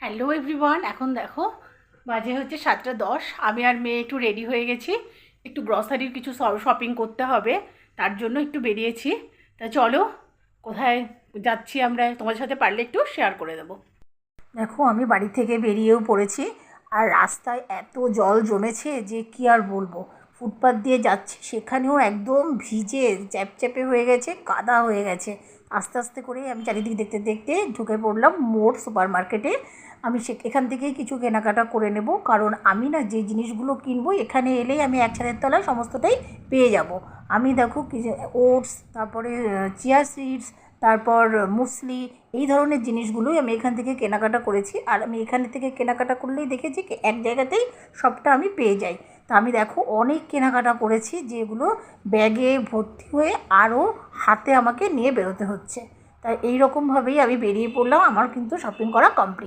Hello everyone, এখন দেখো বাজে হচ্ছে 7টা 10। আমি আর মেয়ে একটু রেডি হয়ে গেছি, একটু গ্রসারির কিছু শপিং করতে হবে, তার জন্য একটু বেরিয়েছি। তা চলো, কোথায় যাচ্ছি আমরা তোমাদের সাথে পারলে একটু শেয়ার করে দেবো। দেখো আমি বাড়ি থেকে বেরিয়েও পড়েছি, আর রাস্তায় এত জল জমেছে যে কি আর বলবো। ফুটপাথ দিয়ে যাচ্ছি, সেখানেও একদম ভিজে চ্যাপচ্যাপে হয়ে গেছে, কাদা হয়ে গেছে। আস্তে আস্তে করে আমি চারিদিক দেখতে দেখতে ঢুকে পড়লাম মোর সুপার মার্কেটে। আমি এখান থেকেই কিছু কেনাকাটা করে নেব, কারণ আমি না যে জিনিসগুলো কিনবো এখানে এলেই আমি এক ছাদের তলায় সমস্তটাই পেয়ে যাব। আমি দেখো ওটস, তারপরে চিয়া সিডস, তারপর মুসলি, এই ধরনের জিনিসগুলোই আমি এখান থেকে কেনাকাটা করেছি। আর আমি এখান থেকে কেনাকাটা করলেই দেখেছি কি এক জায়গাতেই সবটা আমি পেয়ে যাই। তা আমি দেখো অনেক কেনাকাটা করেছি, যেগুলো ব্যাগে ভর্তি হয়ে আরও হাতে আমাকে নিয়ে বেরোতে হচ্ছে। তাই এই রকমভাবেই আমি বেরিয়ে পড়লাম, আমার কিন্তু শপিং করা কমপ্লিট।